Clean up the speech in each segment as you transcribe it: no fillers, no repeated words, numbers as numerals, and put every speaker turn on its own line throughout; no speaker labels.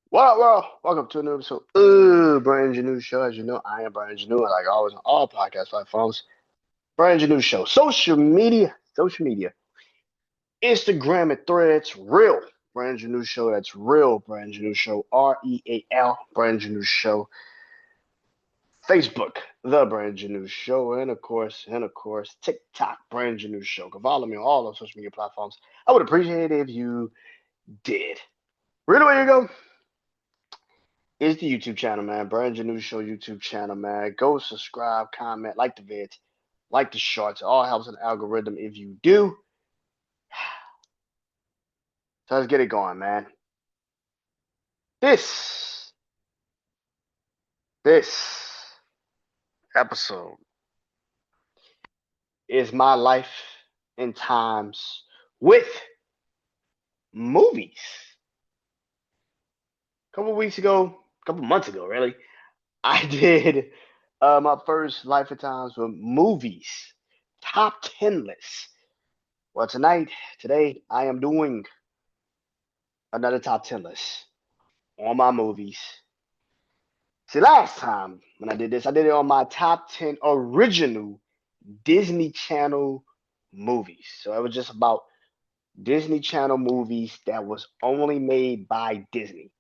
Well, welcome to a new episode BrandonJaneauShow. As you know, I am BrandonJaneau, and like always on all podcast platforms, BrandonJaneauShow. Social media, Instagram and Threads, real BrandonJaneauShow. That's real BrandonJaneauShow, REAL BrandonJaneauShow. Facebook, the BrandonJaneauShow, and of course, TikTok, BrandonJaneauShow. Go follow me on all those social media platforms. I would appreciate it if you did. Really, where you go? Is the YouTube channel, man. Brandon Janeau Show YouTube channel, man. Go subscribe, comment, like the vids, like the shorts. It all helps an algorithm if you do. So let's get it going, man. This this episode is my life in times with movies. A couple weeks ago, a couple months ago, really, I did my first life in times with movies top 10 list. Well, today, I am doing another top 10 list on my movies. See, last time when I did this, I did it on my top 10 original Disney Channel movies. So it was just about Disney Channel movies that was only made by Disney.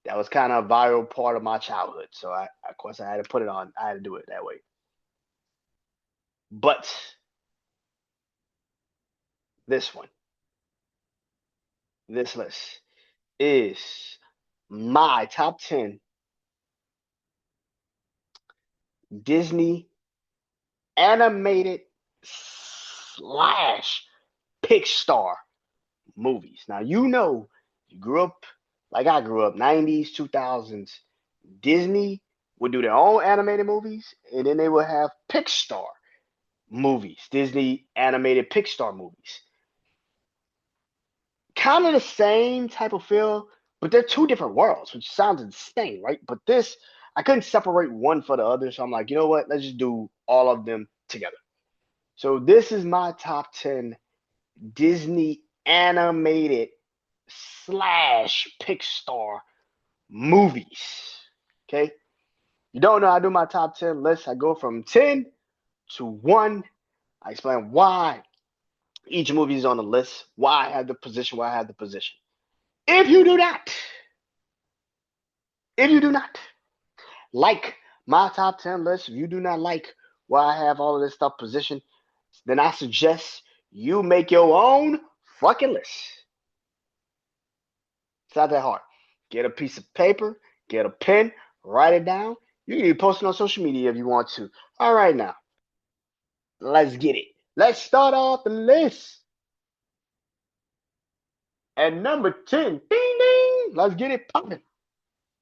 That was kind of a viral part of my childhood. So of course, I had to put it on. I had to do it that way. But this one, this list is my top 10 Disney animated slash Pixar movies. Now, you grew up like I grew up, 90s, 2000s. Disney would do their own animated movies, and then they would have Pixar movies, Disney animated Pixar movies. Kind of the same type of feel, but they're two different worlds, which sounds insane, right? But this, I couldn't separate one for the other, so I'm like, you know what? Let's just do all of them together. So this is my top 10 Disney animated slash Pixar movies. Okay. You don't know, I do my top 10 list. I go from 10 to 1. I explain why each movie is on the list, why I have the position, why I have the position. If you do not, if you do not like my top 10 list, if you do not like why I have all of this stuff positioned, then I suggest you make your own fucking list. It's not that hard. Get a piece of paper, get a pen, write it down. You can even post it on social media if you want to. All right, now, let's get it. Let's start off the list. At number 10, ding ding, let's get it popping.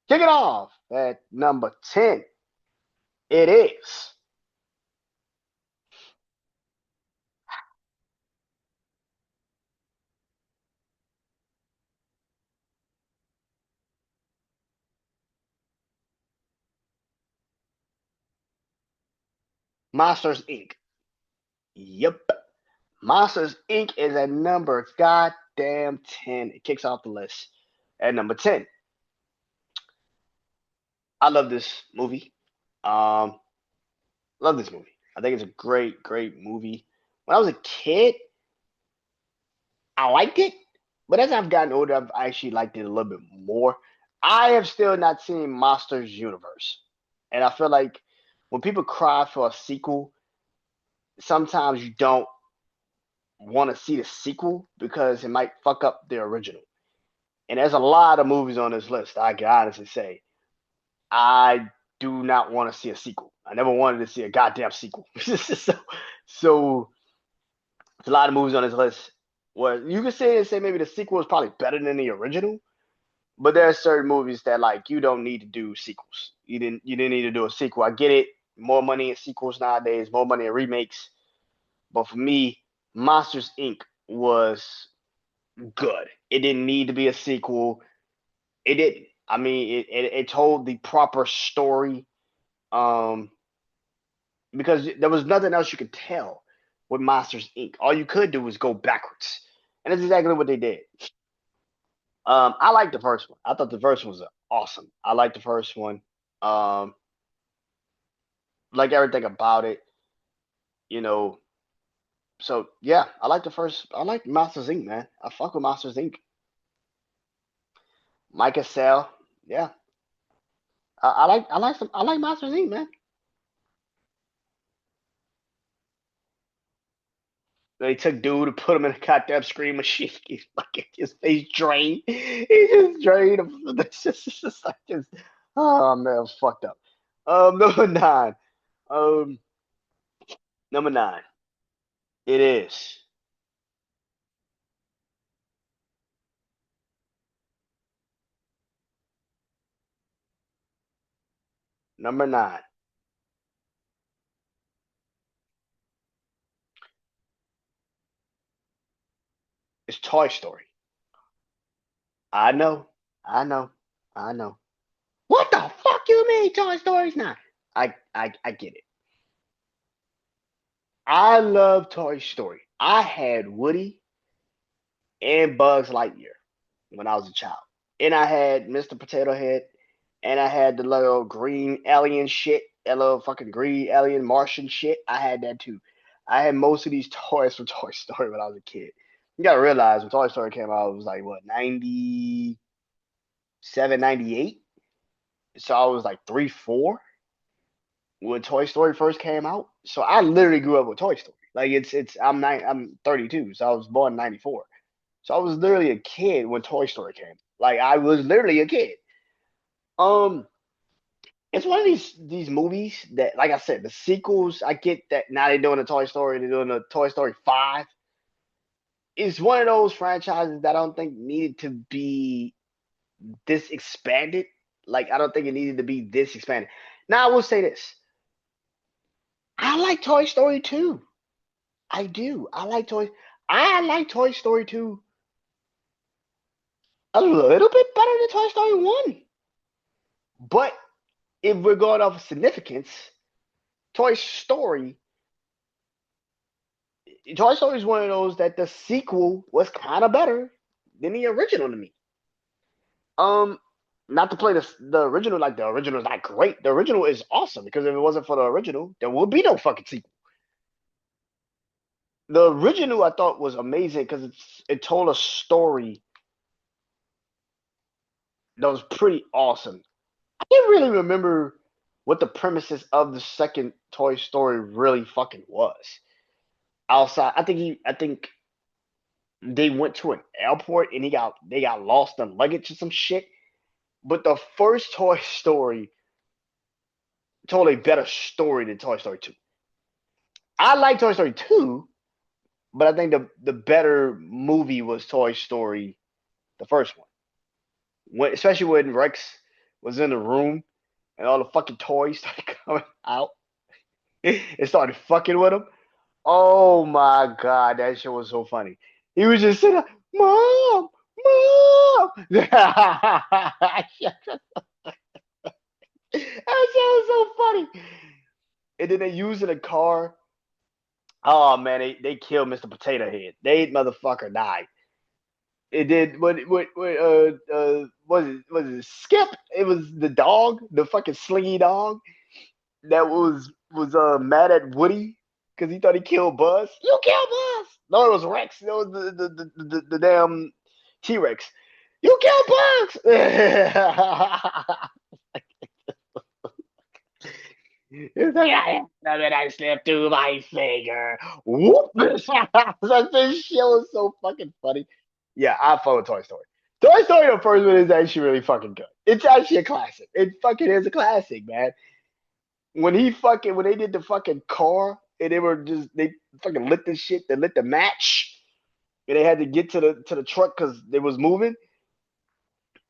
Kick it off at number 10. It is Monsters Inc. Yep. Monsters Inc. is at number goddamn 10. It kicks off the list. At number 10, I love this movie. Um, love this movie. I think it's a great, great movie. When I was a kid, I liked it, but as I've gotten older, I've actually liked it a little bit more. I have still not seen Monsters Universe, and I feel like when people cry for a sequel, sometimes you don't want to see the sequel because it might fuck up the original. And there's a lot of movies on this list. I can honestly say I do not want to see a sequel. I never wanted to see a goddamn sequel. So there's a lot of movies on this list where you could say maybe the sequel is probably better than the original, but there are certain movies that like you don't need to do sequels. You didn't need to do a sequel. I get it. More money in sequels nowadays, more money in remakes. But for me, Monsters Inc. was good. It didn't need to be a sequel. It didn't. I mean, it told the proper story. Um, because there was nothing else you could tell with Monsters Inc. All you could do was go backwards, and that's exactly what they did. I like the first one. I thought the first one was awesome. I like the first one. Um, like everything about it, you know. So yeah, I like the first. I like Monsters Inc. Man. I fuck with Monsters Inc. Micah Cell. Yeah, I like Monsters Inc. Man. They took dude to put him in a goddamn screen machine. He's fucking his face drained. He just drained him. It's just like this. Oh man, it was fucked up. Number nine. Um, number nine. It is number nine. It's Toy Story. I know. I know. I know. What the fuck you mean Toy Story's not? I get it. I love Toy Story. I had Woody and Buzz Lightyear when I was a child. And I had Mr. Potato Head, and I had the little green alien shit, that little fucking green alien Martian shit. I had that too. I had most of these toys from Toy Story when I was a kid. You gotta realize when Toy Story came out, it was like what, 97, 98. So I was like 3, 4 when Toy Story first came out. So I literally grew up with Toy Story. Like I'm 32, so I was born in 94. So I was literally a kid when Toy Story came. Like I was literally a kid. Um, it's one of these movies that, like I said, the sequels. I get that now they're doing a Toy Story. They're doing a Toy Story 5. It's one of those franchises that I don't think needed to be this expanded. Like I don't think it needed to be this expanded. Now I will say this: I like Toy Story 2. I do. I like Toy Story 2 a little bit better than Toy Story 1. But if we're going off of significance, Toy Story Toy Story is one of those that the sequel was kind of better than the original to me. Um, not to play the original like the original is not great. The original is awesome because if it wasn't for the original, there would be no fucking sequel. The original I thought was amazing because it told a story that was pretty awesome. I can't really remember what the premises of the second Toy Story really fucking was. Outside, I think they went to an airport and they got lost in luggage or some shit. But the first Toy Story told a better story than Toy Story 2. I like Toy Story 2, but I think the better movie was Toy Story, the first one. Especially when Rex was in the room and all the fucking toys started coming out and started fucking with him. Oh my god, that shit was so funny. He was just sitting there, Mom, Mom. That shit was so funny. And then they used in a car. Oh man, they killed Mr. Potato Head. They motherfucker died. It did what was it Skip? It was the dog, the fucking slingy dog that was mad at Woody because he thought he killed Buzz. You killed Buzz. No, it was Rex. It was the damn T Rex. You killed Bugs. It's like, I that I slipped through my finger. Whoop! This show is so fucking funny. Yeah, I follow Toy Story. Toy Story, the first one, is actually really fucking good. It's actually a classic. It fucking is a classic, man. When they did the fucking car and they fucking lit this shit, they lit the match, and they had to get to the truck because they was moving,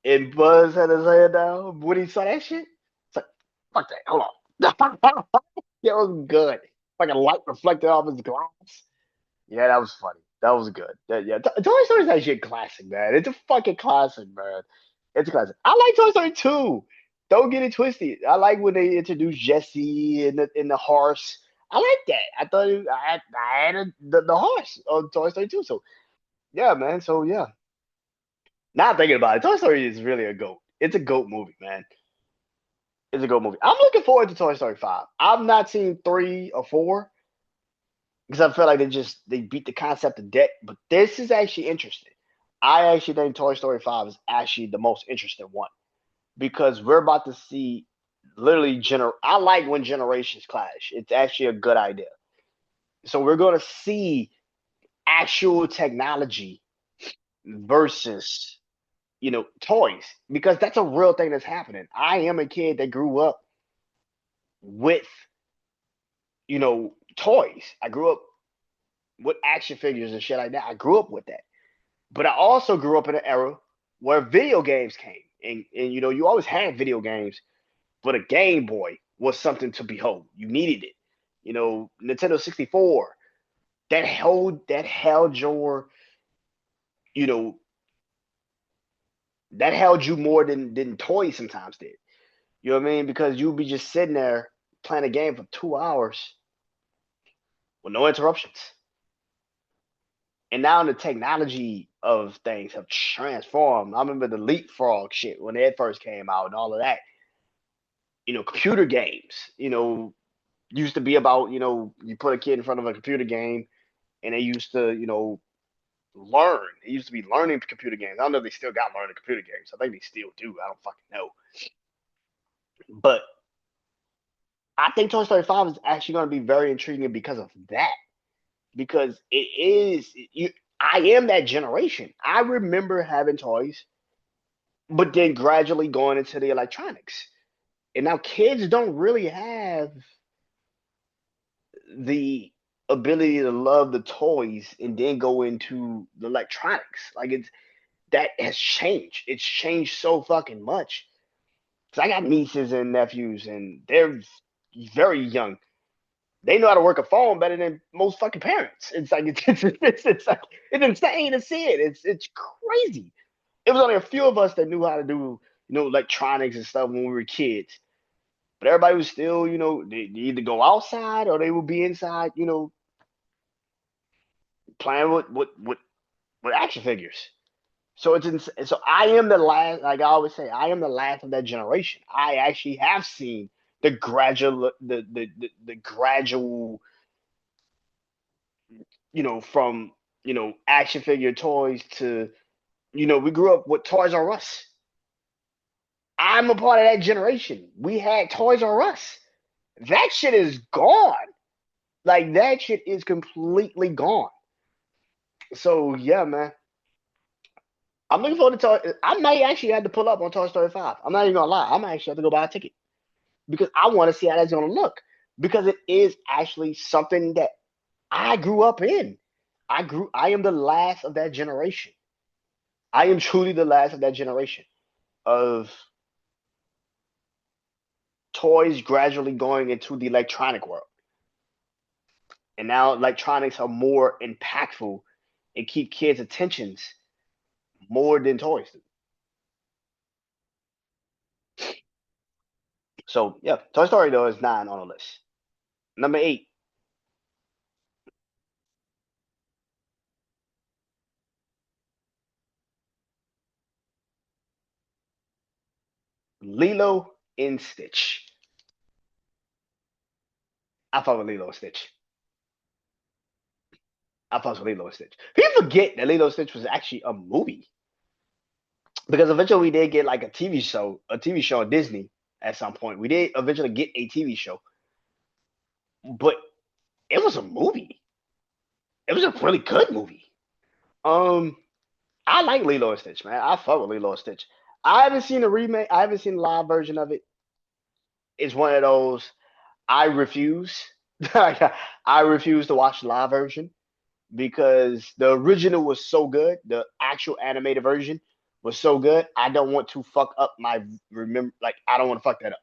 and Buzz had his head down. When he saw that shit, it's like, fuck that, hold on. That was good. Like a light reflected off his glass. Yeah, that was funny. That was good. Toy Story is actually a classic, man. It's a fucking classic, man. It's a classic. I like Toy Story 2. Don't get it twisted. I like when they introduced Jesse and the horse. I like that. I thought I had the horse on Toy Story 2. So yeah, man. So yeah. Not thinking about it, Toy Story is really a goat. It's a goat movie, man. It's a goat movie. I'm looking forward to Toy Story 5. I've not seen 3 or 4 because I feel like they beat the concept to death. But this is actually interesting. I actually think Toy Story 5 is actually the most interesting one because we're about to see literally I like when generations clash. It's actually a good idea. So we're going to see actual technology versus toys because that's a real thing that's happening. I am a kid that grew up with toys. I grew up with action figures and shit like that. I grew up with that. But I also grew up in an era where video games came. And you always had video games, but a Game Boy was something to behold. You needed it. Nintendo 64, that held you know, that held you more than toys sometimes did. You know what I mean? Because you'd be just sitting there playing a game for 2 hours with no interruptions. And now the technology of things have transformed. I remember the leapfrog shit when it first came out and all of that. Computer games, used to be about, you put a kid in front of a computer game and they used to, learn. They used to be learning computer games. I don't know if they still got learning computer games. I think they still do. I don't fucking know. But I think Toy Story 5 is actually going to be very intriguing because of that. Because it is, I am that generation. I remember having toys, but then gradually going into the electronics. And now kids don't really have the ability to love the toys and then go into the electronics. Like that has changed. It's changed so fucking much. Cause I got nieces and nephews, and they're very young. They know how to work a phone better than most fucking parents. It's like it's insane to see it. It's crazy. It was only a few of us that knew how to do electronics and stuff when we were kids. But everybody was still, they either go outside or they would be inside, playing with action figures. So so I am the last, like I always say, I am the last of that generation. I actually have seen the gradual, from action figure toys to we grew up with Toys R Us. I'm a part of that generation. We had Toys R Us. That shit is gone. Like that shit is completely gone. So yeah, man. I'm looking forward to Toy. I might actually have to pull up on Toy Story 5. I'm not even gonna lie. I might actually have to go buy a ticket because I want to see how that's gonna look. Because it is actually something that I grew up in. I am the last of that generation. I am truly the last of that generation of toys gradually going into the electronic world. And now electronics are more impactful and keep kids' attentions more than toys do. So yeah, Toy Story though is 9 on the list. Number 8, Lilo and Stitch. I fuck with Lilo and Stitch. I fuck with Lilo and Stitch. People forget that Lilo and Stitch was actually a movie because eventually we did get like a TV show on Disney at some point. We did eventually get a TV show, but it was a movie. It was a really good movie. Um, I like Lilo and Stitch, man. I fuck with Lilo and Stitch. I haven't seen the remake. I haven't seen the live version of it. It's one of those I refuse. I refuse to watch the live version because the original was so good. The actual animated version was so good. I don't want to fuck up my remember. Like I don't want to fuck that up.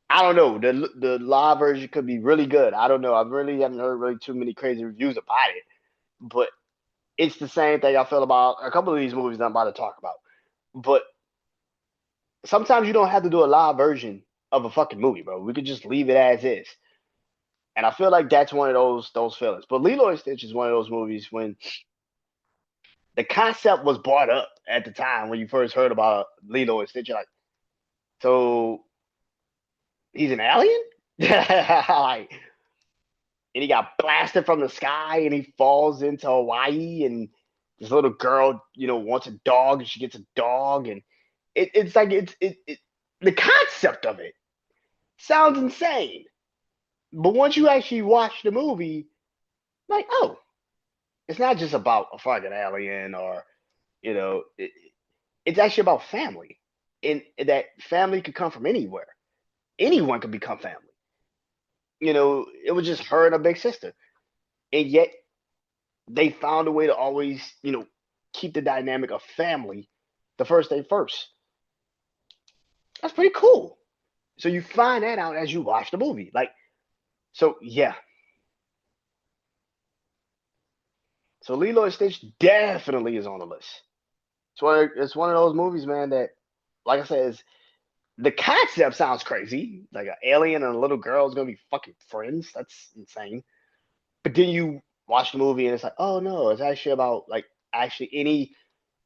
I don't know. The live version could be really good. I don't know. I really haven't heard really too many crazy reviews about it, but it's the same thing I feel about a couple of these movies that I'm about to talk about. But sometimes you don't have to do a live version of a fucking movie, bro. We could just leave it as is. And I feel like that's one of those feelings. But Lilo and Stitch is one of those movies when The concept was brought up at the time when you first heard about Lilo and Stitch. You're like, so he's an alien? Like, and he got blasted from the sky and he falls into Hawaii and this little girl, wants a dog and she gets a dog and it's like the concept of it sounds insane. But once you actually watch the movie, like, oh, it's not just about a fucking alien or, it's actually about family. And that family could come from anywhere. Anyone could become family. It was just her and her big sister. And yet they found a way to always, keep the dynamic of family the first thing first. That's pretty cool. So you find that out as you watch the movie. Like, so yeah. So Lilo and Stitch definitely is on the list. It's one of those movies, man, that, like I said, the concept sounds crazy. Like an alien and a little girl is gonna be fucking friends. That's insane. But then you watch the movie and it's like, oh no, it's actually about like actually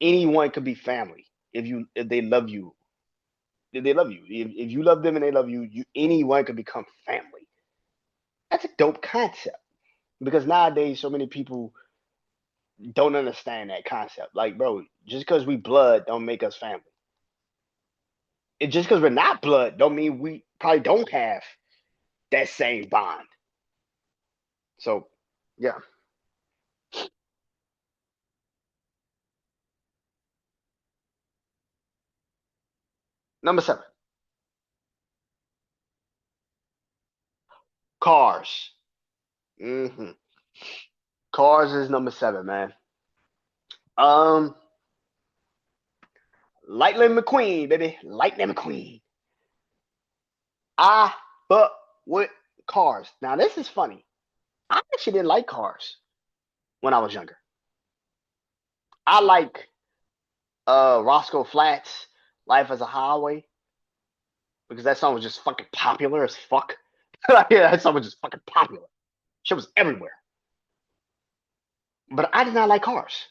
anyone could be family if they love you. If they love you. If you love them and they love you, anyone could become family. That's a dope concept. Because nowadays so many people don't understand that concept. Like, bro, just because we blood don't make us family. And just because we're not blood don't mean we probably don't have that same bond. So, yeah. Number 7, Cars. hmm Cars is number 7, man. Um, Lightning McQueen, baby, Lightning McQueen. I fuck with Cars. Now this is funny. I actually didn't like Cars when I was younger. I like Roscoe Flats, Life as a Highway, because that song was just fucking popular as fuck. Yeah, that song was just fucking popular. Shit was everywhere. But I did not like Cars.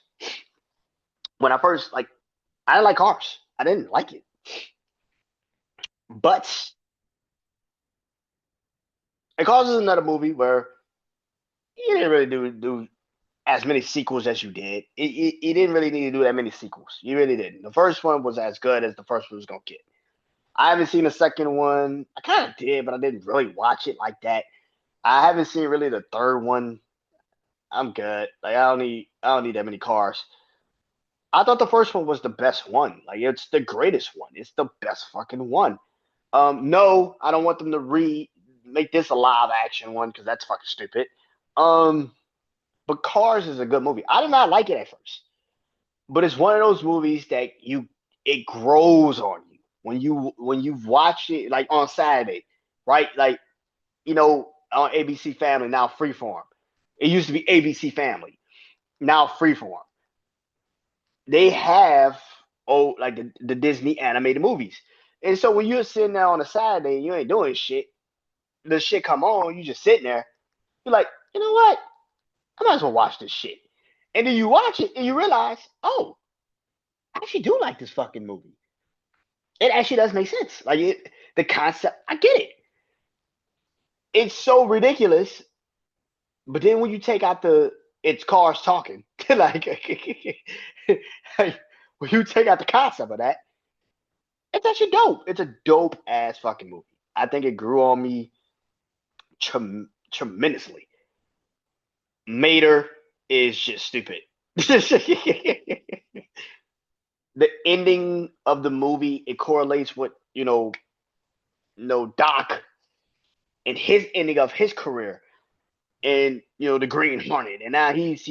When I first I didn't like Cars. I didn't like it. But it Cars is another movie where you didn't really do as many sequels as you did. You didn't really need to do that many sequels. You really didn't. The first one was as good as the first one was gonna get. I haven't seen the second one. I kind of did, but I didn't really watch it like that. I haven't seen really the third one. I'm good. Like I don't need that many cars. I thought the first one was the best one. Like it's the greatest one. It's the best fucking one. No, I don't want them to make this a live action one because that's fucking stupid. Um, but Cars is a good movie. I did not like it at first, but it's one of those movies that it grows on you when you watch it like on Saturday, right? Like on ABC Family, now Freeform. It used to be ABC Family, now Freeform. They have like the Disney animated movies. And so when you're sitting there on a Saturday and you ain't doing shit, the shit come on, you just sitting there, you're like, you know what? I might as well watch this shit. And then you watch it and you realize, oh, I actually do like this fucking movie. It actually does make sense. Like the concept, I get it. It's so ridiculous, but then when you take out it's cars talking, like, like when you take out the concept of that, it's actually dope. It's a dope ass fucking movie. I think it grew on me tremendously. Mater is just stupid. The ending of the movie it correlates with Doc and his ending of his career and the Green Hornet, and now he's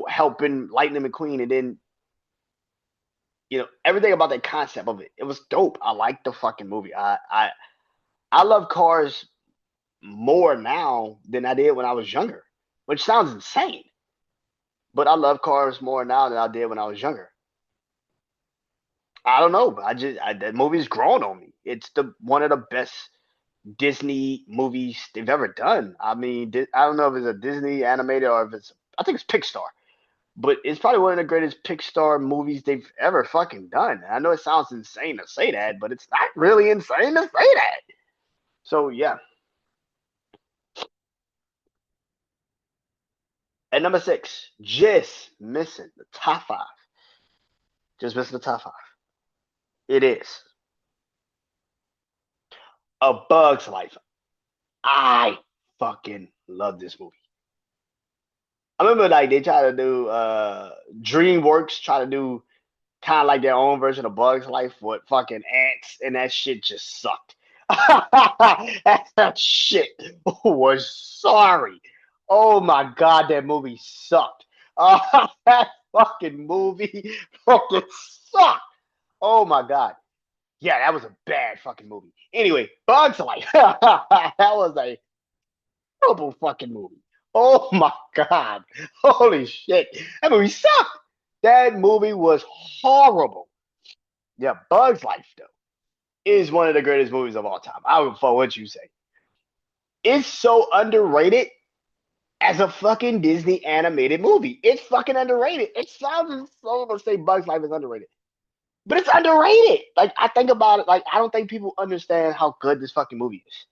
helping Lightning McQueen, and then everything about that concept of it. It was dope. I like the fucking movie. I love Cars more now than I did when I was younger, which sounds insane. But I love Cars more now than I did when I was younger. I don't know, but that movie's grown on me. It's the one of the best Disney movies they've ever done. I mean, I don't know if it's a Disney animated or if it's I think it's Pixar. but it's probably one of the greatest Pixar movies they've ever fucking done. I know it sounds insane to say that, but it's not really insane to say that. So yeah, at number six, just missing the top five. Just missing the top five. It is A Bug's Life. I fucking love this movie. I remember like they try to do DreamWorks try to do kind of like their own version of Bug's Life with fucking ants, and that shit just sucked. That shit was sorry. Oh my god, that movie sucked. That fucking movie fucking sucked. Oh my god. Yeah, that was a bad fucking movie. Anyway, Bugs Life. That was a horrible fucking movie. Oh my god. Holy shit. That movie sucked. That movie was horrible. Yeah, Bugs Life though is one of the greatest movies of all time. I would for what you say. It's so underrated as a fucking Disney animated movie. It's fucking underrated. It sounds so to say Bugs Life is underrated. But it's underrated. Like I think about it, like I don't think people understand how good this fucking movie is.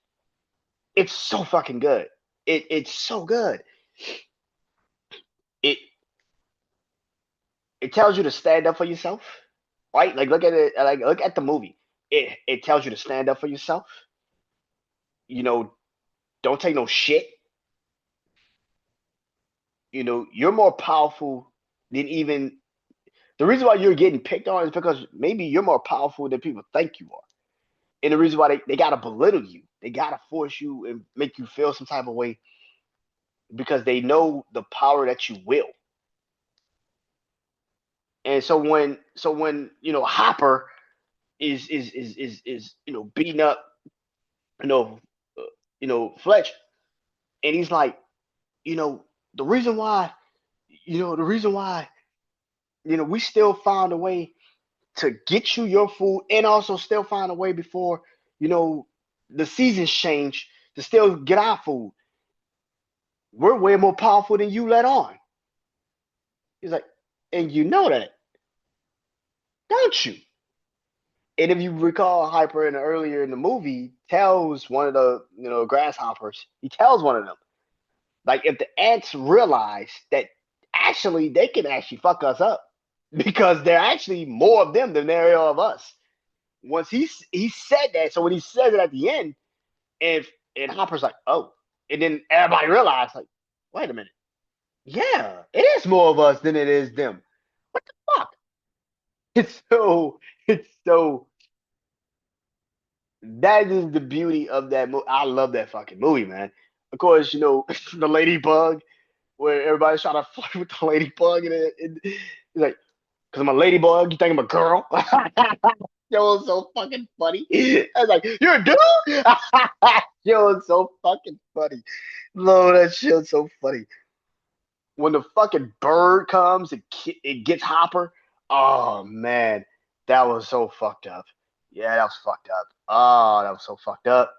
It's so fucking good. It's so good. It it tells you to stand up for yourself, right? Like look at it. Like look at the movie. It tells you to stand up for yourself. You know, don't take no shit. You know, you're more powerful than even the reason why you're getting picked on is because maybe you're more powerful than people think you are. And the reason why they gotta belittle you, they gotta force you and make you feel some type of way because they know the power that you will. And so when Hopper is beating up you know uh, Fletch, and he's like, you know the reason why we still found a way to get you your food and also still find a way before you know the seasons change to still get our food. We're way more powerful than you let on. He's like, and you know that, don't you? And if you recall, Hyper in earlier in the movie tells one of the grasshoppers. He tells one of them like if the ants realize that actually they can actually fuck us up because there are actually more of them than there are of us. Once he said that, so when he says it at the end, and Hopper's like, oh, and then everybody realized like, wait a minute, yeah, it is more of us than it is them. What the fuck? It's so that is the beauty of that movie. I love that fucking movie, man. Of course, the ladybug, where everybody's trying to flirt with the ladybug, and he's like, "Cause I'm a ladybug, you think I'm a girl?" Yo, it's so fucking funny. I was like, "You're a dude." Yo, it's so fucking funny. Lord, that shit's so funny. When the fucking bird comes, it gets Hopper. Oh man, that was so fucked up. Yeah, that was fucked up. Oh, that was so fucked up.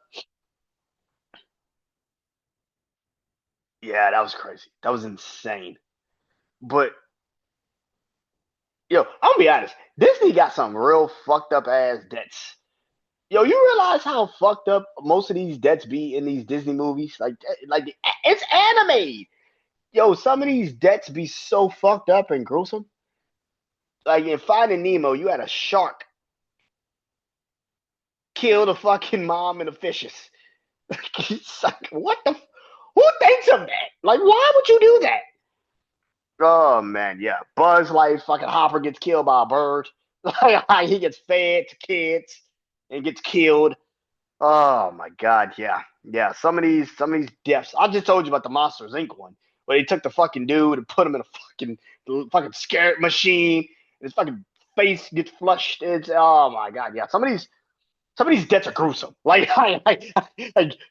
Yeah, that was crazy. That was insane. But I'm gonna be honest. Disney got some real fucked up ass debts. Yo, you realize how fucked up most of these debts be in these Disney movies? Like it's anime. Yo, some of these debts be so fucked up and gruesome. Like in Finding Nemo, you had a shark kill the fucking mom and the fishes. It's like, what the? Who thinks of that? Like, why would you do that? Oh man, yeah. Buzz like fucking Hopper gets killed by a bird. Like he gets fed to kids and gets killed. Oh my god, yeah. Yeah. Some of these deaths. I just told you about the Monsters Inc. one where they took the fucking dude and put him in a fucking scared machine and his fucking face gets flushed. It's oh my god, yeah. Some of these deaths are gruesome. Like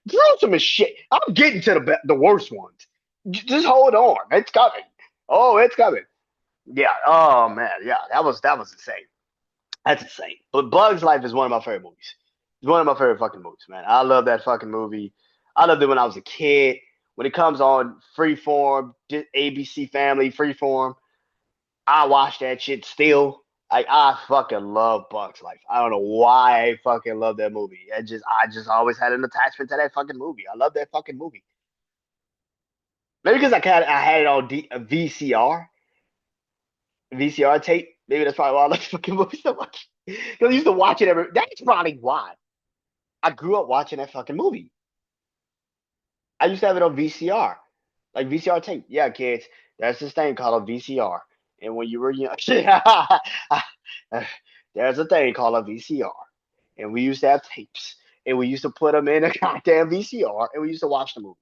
gruesome as shit. I'm getting to the worst ones. Just hold on. It's coming. Oh, it's coming. Yeah. Oh man. Yeah. That was insane. That's insane. But Bugs Life is one of my favorite movies. It's one of my favorite fucking movies, man. I love that fucking movie. I loved it when I was a kid. When it comes on Freeform, ABC Family, Freeform. I watch that shit still. Like I fucking love Bugs Life. I don't know why I fucking love that movie. I just always had an attachment to that fucking movie. I love that fucking movie. Maybe because I had it on VCR tape. Maybe that's probably why I love fucking movie so much. Because I used to watch it every. That's probably why I grew up watching that fucking movie. I used to have it on VCR, like VCR tape. Yeah, kids, there's this thing called a VCR, and when you were young, there's a thing called a VCR, and we used to have tapes, and we used to put them in a goddamn VCR, and we used to watch the movie.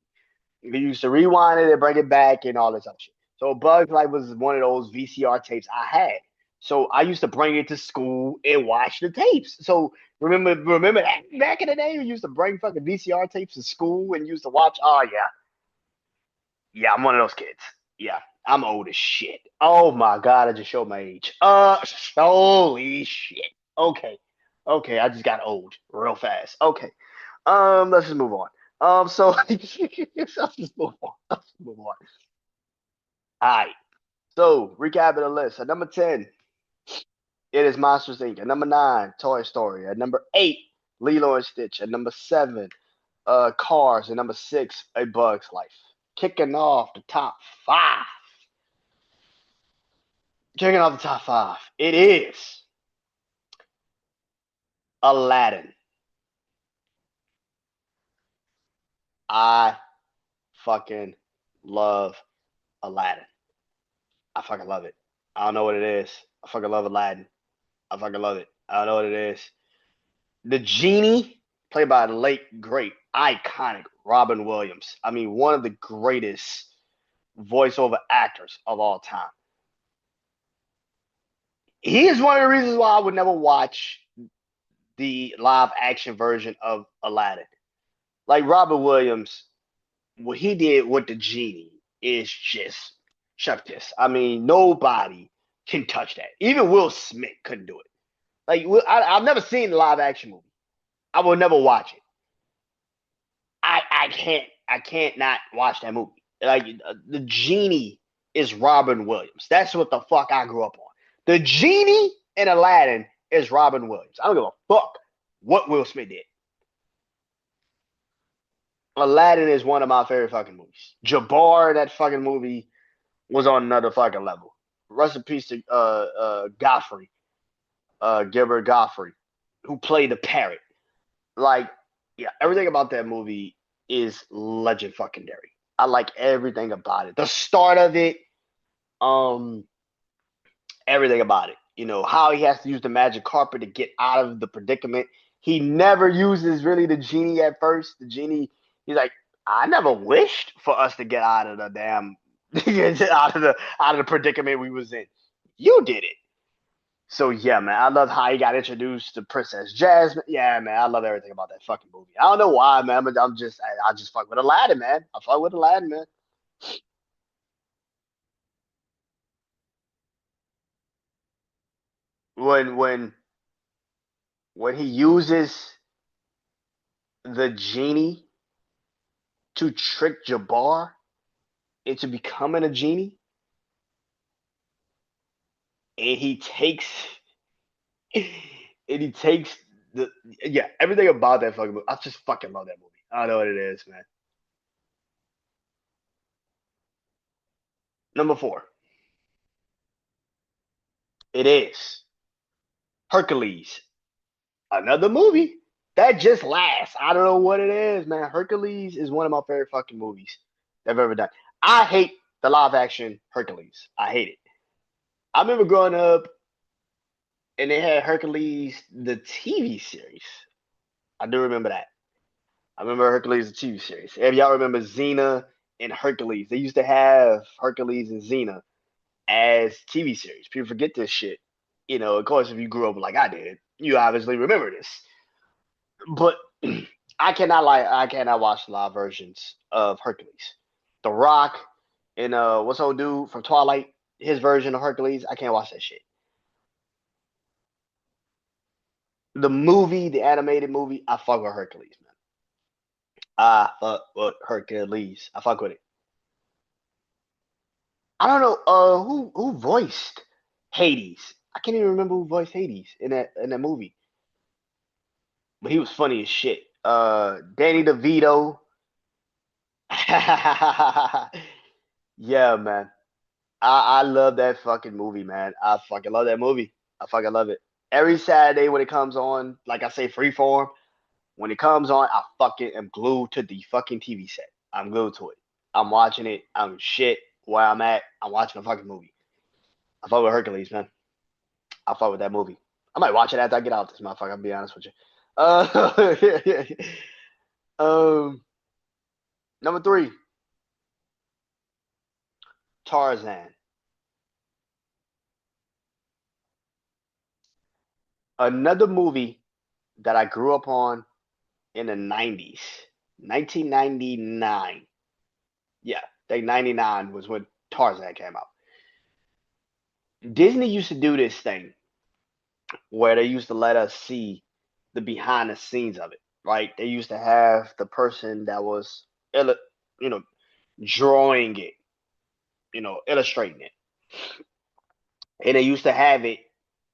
We used to rewind it and bring it back and all this other shit. So Bugs Life was one of those VCR tapes I had. So I used to bring it to school and watch the tapes. So remember that back in the day, we used to bring fucking VCR tapes to school and used to watch. Oh yeah, yeah, I'm one of those kids. Yeah, I'm old as shit. Oh my god, I just showed my age. Holy shit. Okay, okay, I just got old real fast. Okay, let's just move on. So let's just move on. Let's just move on. All right. So recapping the list. At number 10, it is Monsters Inc. At number 9, Toy Story. At number 8, Lilo and Stitch. At number 7, Cars. At number 6, A Bug's Life. Kicking off the top five. Kicking off the top five. It is Aladdin. I fucking love Aladdin. I fucking love it. I don't know what it is. I fucking love Aladdin. I fucking love it. I don't know what it is. The genie, played by the late, great, iconic Robin Williams. I mean, one of the greatest voiceover actors of all time. He is one of the reasons why I would never watch the live action version of Aladdin. Like Robin Williams, what he did with the genie is just chef kiss. I mean, nobody can touch that. Even Will Smith couldn't do it. Like I've never seen the live action movie. I will never watch it. I can't not watch that movie. Like the genie is Robin Williams. That's what the fuck I grew up on. The genie in Aladdin is Robin Williams. I don't give a fuck what Will Smith did. Aladdin is one of my favorite fucking movies. Jabbar, that fucking movie was on another fucking level. Rest in peace to Godfrey, Gilbert Godfrey, who played the parrot. Like, yeah, everything about that movie is legend fucking dairy. I like everything about it. The start of it, um, everything about it. You know, how he has to use the magic carpet to get out of the predicament. He never uses really the genie at first. The genie, he's like, I never wished for us to get out of the damn out of the predicament we was in. You did it. So yeah, man, I love how he got introduced to Princess Jasmine. Yeah, man, I love everything about that fucking movie. I don't know why, man. But I just fuck with Aladdin, man. I fuck with Aladdin, man. When when when he uses the genie to trick Jabbar into becoming a genie, and and he takes the yeah everything about that fucking movie. I just fucking love that movie. I don't know what it is, man. Number 4, it is Hercules. Another movie that just lasts. I don't know what it is, man. Hercules is one of my favorite fucking movies they've ever done. I hate the live action Hercules. I hate it. I remember growing up and they had Hercules the TV series. I do remember that. I remember Hercules the TV series. If y'all remember Xena and Hercules, they used to have Hercules and Xena as TV series. People forget this shit. You know, of course, if you grew up like I did, you obviously remember this. But I cannot watch the live versions of Hercules. The Rock and what's old dude from Twilight, his version of Hercules, I can't watch that shit. The movie, the animated movie, I fuck with Hercules, man. I fuck with Hercules. I fuck with it. I don't know who voiced. Hades. I can't even remember who voiced Hades in that movie, but he was funny as shit. Danny DeVito. Yeah, man. I love that fucking movie, man. I fucking love that movie. I fucking love it. Every Saturday when it comes on, like I say, Freeform. When it comes on, I fucking am glued to the fucking TV set. I'm glued to it. I'm watching it. I'm shit where I'm at. I'm watching a fucking movie. I fuck with Hercules, man. I fuck with that movie. I might watch it after I get out this motherfucker. I'll be honest with you. Uh, um, number three, Tarzan. Another movie that I grew up on in the 90s. 1999. Yeah, I think 99 was when Tarzan came out. Disney used to do this thing where they used to let us see the behind the scenes of it, right? They used to have the person that was, you know, drawing it, illustrating it, and they used to have it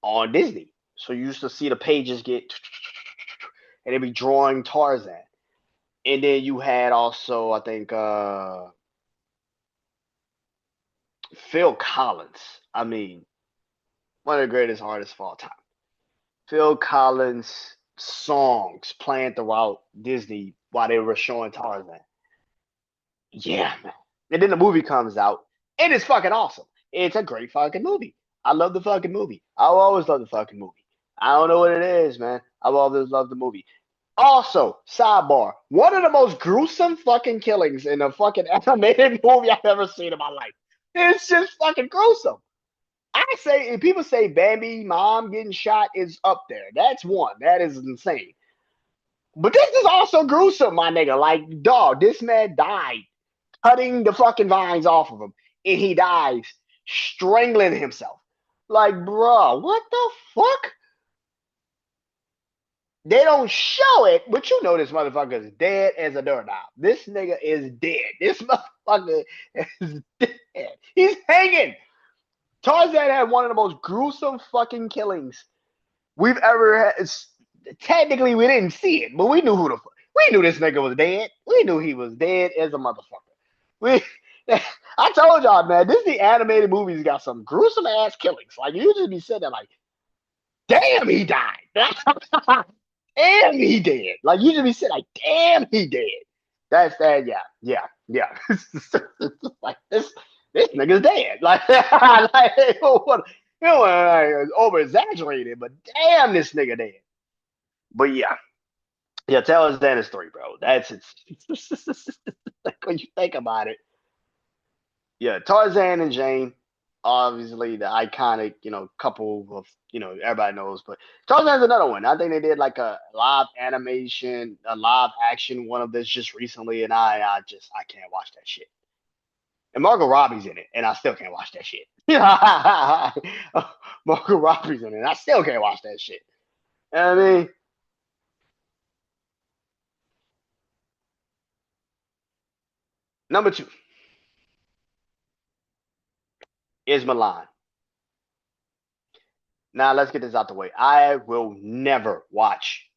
on Disney. So you used to see the pages get, and they'd be drawing Tarzan, and then you had also, I think, Phil Collins. I mean, one of the greatest artists of all time. Phil Collins songs playing throughout Disney while they were showing Tarzan. Yeah, man. And then the movie comes out. It is fucking awesome. It's a great fucking movie. I love the fucking movie. I'll always love the fucking movie. I don't know what it is, man. I've always loved the movie. Also, sidebar, one of the most gruesome fucking killings in a fucking animated movie I've ever seen in my life. It's just fucking gruesome. I say, if people say Bambi, mom getting shot is up there. That's one. That is insane. But this is also gruesome, my nigga. Like, dog, this man died cutting the fucking vines off of him, and he dies strangling himself. Like, bro, what the fuck? They don't show it, but you know this motherfucker is dead as a doorknob. This nigga is dead. This motherfucker is dead. He's hanging. Tarzan had one of the most gruesome fucking killings we've ever had. Technically, we didn't see it, but we knew we knew this nigga was dead. We knew he was dead as a motherfucker. We, I told y'all, man, Disney animated movies got some gruesome ass killings. Like you just be sitting there like, damn, he died. Damn, he dead. Like you just be sitting like, damn, he dead. That's that. Yeah, yeah, yeah. Like this nigga's dead. Like, like what? Like, over exaggerated, but damn, this nigga dead. But yeah, yeah. Tell us that is three, bro. That's it's like when you think about it. Yeah, Tarzan and Jane, obviously the iconic, couple of, everybody knows. But Tarzan's another one. I think they did like a live animation, a live action one of this just recently, and I can't watch that shit. And Margot Robbie's in it, and I still can't watch that shit. Margot Robbie's in it, and I still can't watch that shit. You know what I mean, number two is Milan. Now let's get this out the way. I will never watch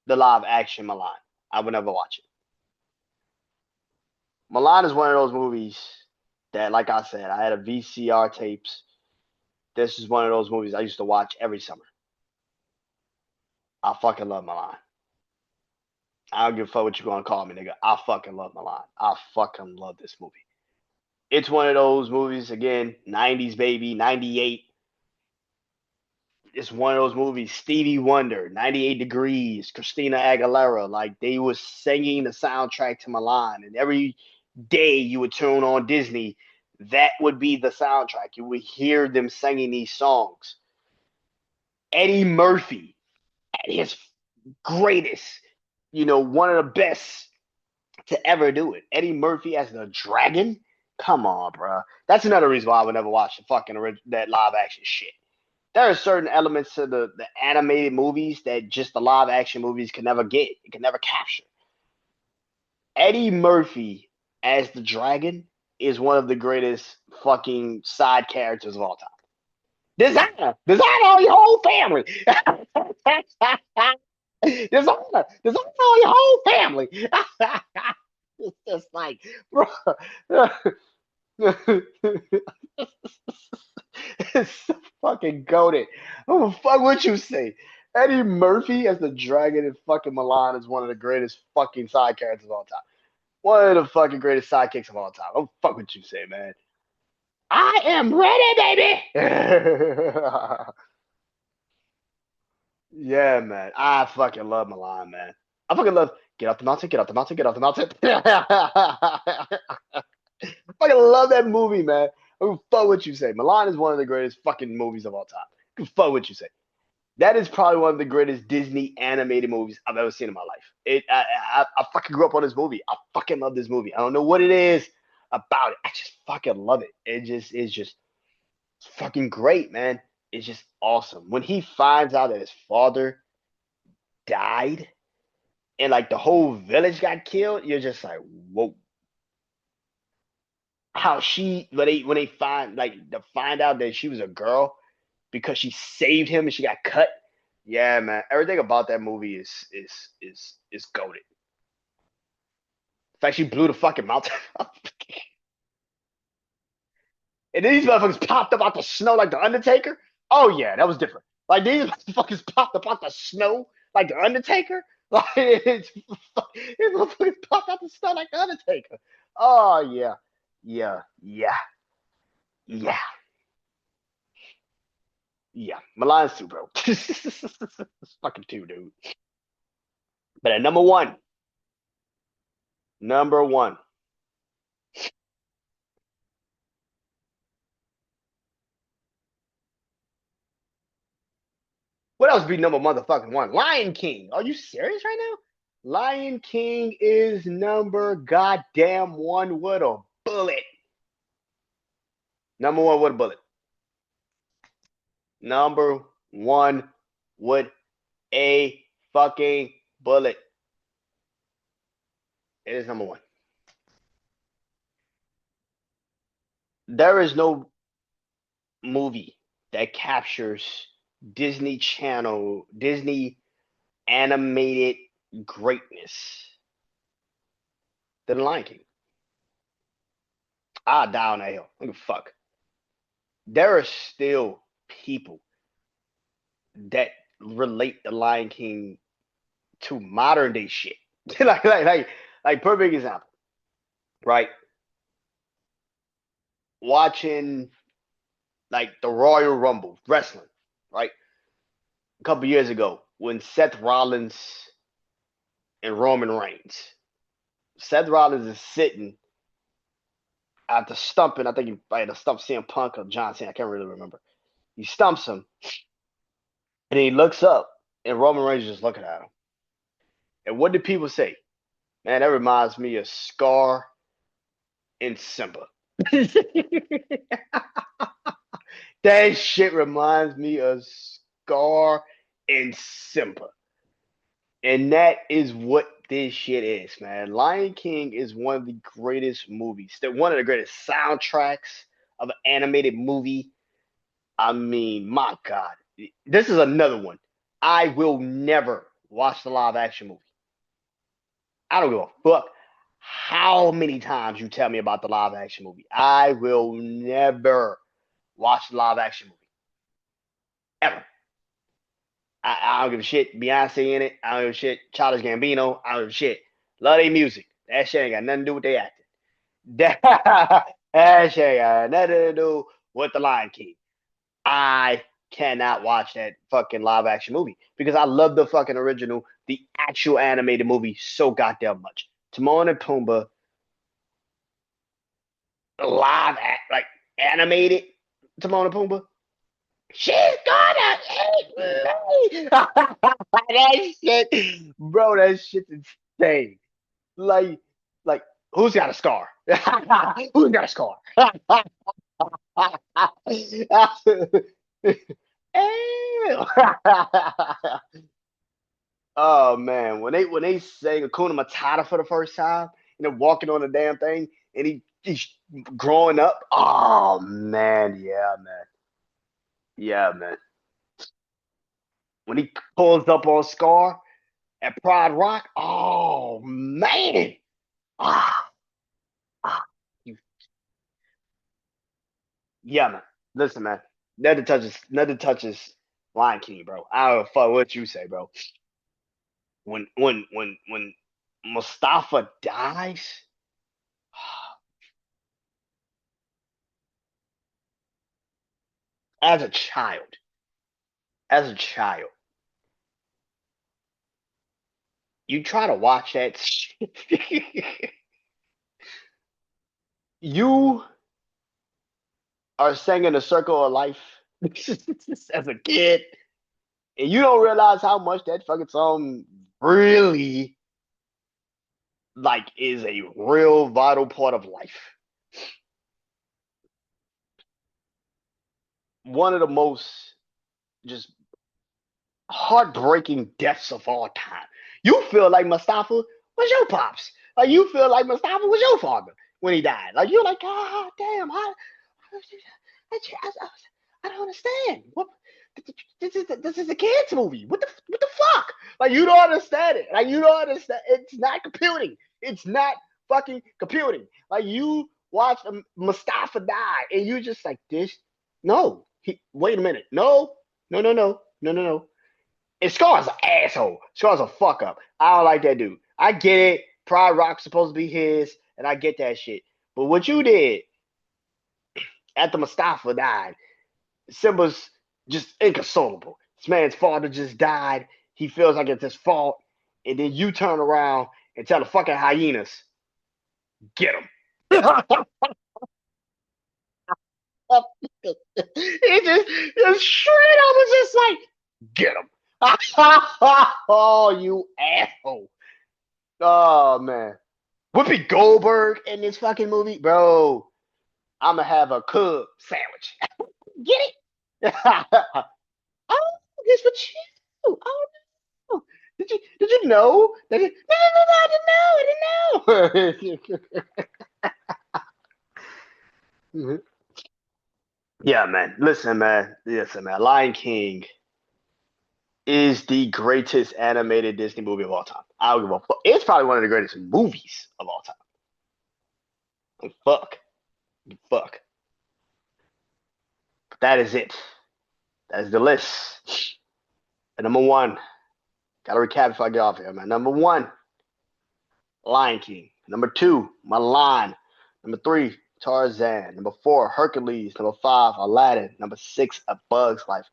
the live action Milan. I will never watch it. Milan is one of those movies that, like I said, I had a VCR tapes. This is one of those movies I used to watch every summer. I fucking love Milan. I don't give a fuck what you gonna call me, nigga. I fucking love Milan. I fucking love this movie. It's one of those movies again, 90s baby, 98. It's one of those movies, Stevie Wonder, 98 Degrees, Christina Aguilera, like they was singing the soundtrack to Milan, and every day you would turn on Disney, that would be the soundtrack. You would hear them singing these songs. Eddie Murphy at his greatest, one of the best to ever do it. Eddie Murphy as the dragon. Come on, bro. That's another reason why I would never watch the fucking that live action shit. There are certain elements to the animated movies that just the live action movies can never get. It can never capture. Eddie Murphy as the dragon is one of the greatest fucking side characters of all time. Designer on your whole family. Designer on your whole family. It's just like, bro, it's so fucking goaded. What the fuck would you say? Eddie Murphy as the dragon in fucking Milan is one of the greatest fucking side characters of all time. One of the fucking greatest sidekicks of all time. What the fuck would you say, man? I am ready, baby. Yeah, man. I fucking love Milan, man. I fucking love get off the mountain, get off the mountain, get off the mountain. I fucking love that movie, man. Who fuck what you say? Milan is one of the greatest fucking movies of all time. Who fuck what you say? That is probably one of the greatest Disney animated movies I've ever seen in my life. I fucking grew up on this movie. I fucking love this movie. I don't know what it is about it. I just fucking love it. It just is just fucking great, man. It's just awesome. When he finds out that his father died and like the whole village got killed, you're just like, whoa. How she when they find like to find out that she was a girl because she saved him and she got cut. Yeah, man. Everything about that movie is goaded. In fact, she blew the fucking mountain up. And these motherfuckers popped up out the snow like the Undertaker. Oh yeah, that was different. Like these motherfuckers popped up out the snow like the Undertaker. Like these motherfuckers popped out the snow like the Undertaker. Oh yeah, yeah, yeah, yeah, yeah. Milan's too, bro. It's fucking two, dude. But at number one. What else be number motherfucking one? Lion King. Are you serious right now? Lion King is number goddamn one with a bullet. Number one with a bullet. Number one with a fucking bullet. It is number one. There is no movie that captures Disney animated greatness than Lion King. I die on that hill. Look at fuck. There are still people that relate the Lion King to modern day shit. like perfect example, right? Watching like the Royal Rumble wrestling, right? A couple years ago when Seth Rollins and Roman Reigns. Seth Rollins is sitting after stumping. I think he might have stumped CM Punk or John Cena. I can't really remember. He stumps him, and he looks up, and Roman Reigns is just looking at him. And what did people say? Man, that reminds me of Scar and Simba. That shit reminds me of Scar and Simba. And that is what this shit is, man. Lion King is one of the greatest movies. They're one of the greatest soundtracks of an animated movie. I mean, my God. This is another one. I will never watch the live action movie. I don't give a fuck how many times you tell me about the live action movie. I will never watch the live action movie. Ever. I don't give a shit. Beyonce in it. I don't give a shit. Childish Gambino. I don't give a shit. Love their music. That shit ain't got nothing to do with their acting. That shit ain't got nothing to do with the Lion King. I cannot watch that fucking live action movie because I love the fucking original, the actual animated movie so goddamn much. Timon and Pumbaa, like animated Timon and Pumbaa. She's gonna eat me. That shit, bro. That shit's insane. Like, like, who's got a scar? Who's got a scar? Oh man, when they sang Akuna Matata for the first time, walking on the damn thing, and he's growing up. Oh man, yeah, man. Yeah, man. When he pulls up on Scar at Pride Rock, oh man. Ah, ah. You, yeah, man. Listen, man. Nothing touches Lion King, bro. I don't fuck what you say, bro. When Mustafa dies, as a child, as a child, you try to watch that shit. You are singing the circle of life as a kid, and you don't realize how much that fucking song really like is a real vital part of life. One of the most just heartbreaking deaths of all time. You feel like Mustafa was your pops. Like you feel like Mustafa was your father when he died. Like you're like, God damn, I don't understand. What this is a kids movie. What the fuck? Like you don't understand it. Like you don't understand. It's not computing. It's not fucking computing. Like you watch Mustafa die and you just like this. No, wait a minute. No, no, no, no, no, no, no. And Scar's an asshole. Scar's a fuck up. I don't like that dude. I get it. Pride Rock's supposed to be his, and I get that shit. But what you did after Mustafa died, Simba's just inconsolable. This man's father just died. He feels like it's his fault. And then you turn around and tell the fucking hyenas, get him. He just straight up was just like, get him. Oh, you asshole. Oh, man. Whoopi Goldberg in this fucking movie, bro. I'm gonna have a Cub sandwich. Get it? Oh, it's for you. Oh no! Did you know that? No, no, no, no, I didn't know. I didn't know. Yeah, man. Listen, man. Lion King is the greatest animated Disney movie of all time. I don't give a fuck. It's probably one of the greatest movies of all time. Like, fuck. But that is it. That is the list. And number one, gotta recap before I get off here, man. Number one, Lion King. Number two, Milan. Number three, Tarzan. Number four, Hercules. Number five, Aladdin. Number six, A Bug's Life.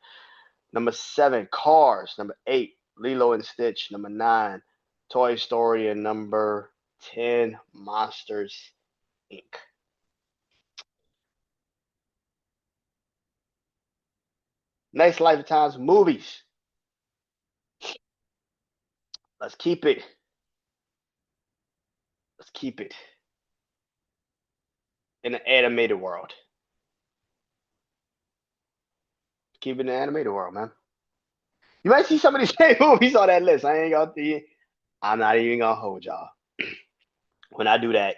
Number seven, Cars. Number eight, Lilo and Stitch. Number nine, Toy Story. And number 10, Monsters Inc. Next Lifetime's movies. Let's keep it. Let's keep it in the animated world. Keep it in the animated world, man. You might see some of these same movies on that list. I'm not even gonna hold y'all when I do that.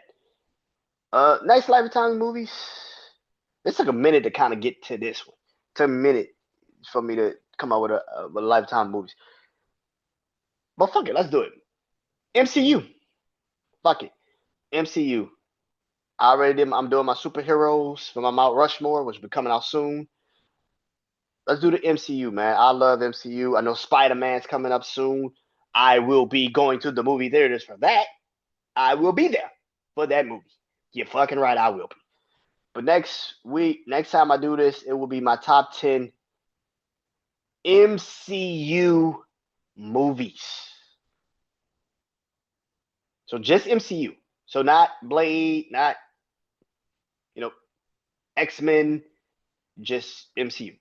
Next Lifetime movies. It took a minute to kind of get to this one. It took a minute for me to come up with a Lifetime movies. But fuck it, let's do it. MCU. Fuck it. MCU. I already did. I'm doing my superheroes for my Mount Rushmore, which will be coming out soon. Let's do the MCU, man. I love MCU. I know Spider Man's coming up soon. I will be going to the movie theaters for that. I will be there for that movie. You're fucking right, I will be. But next time I do this, it will be my top 10 MCU movies. So just MCU. So not Blade, not, you know, X-Men, just MCU.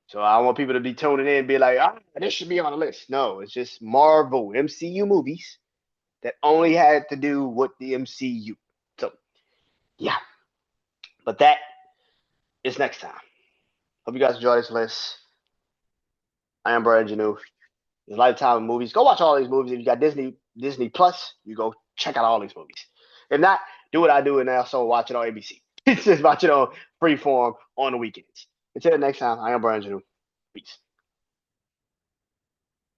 So I want people to be tuning in and be like, this should be on the list. No, it's just Marvel MCU movies that only had to do with the MCU. So, yeah. But that is next time. Hope you guys enjoy this list. I am Brandon Janeau. It's Lifetime movies. Go watch all these movies. If you got Disney Plus, you go check out all these movies. If not, do what I do and also watch it on ABC. Just watch it on Freeform on the weekends. Until next time, I am Brian Janu. Peace.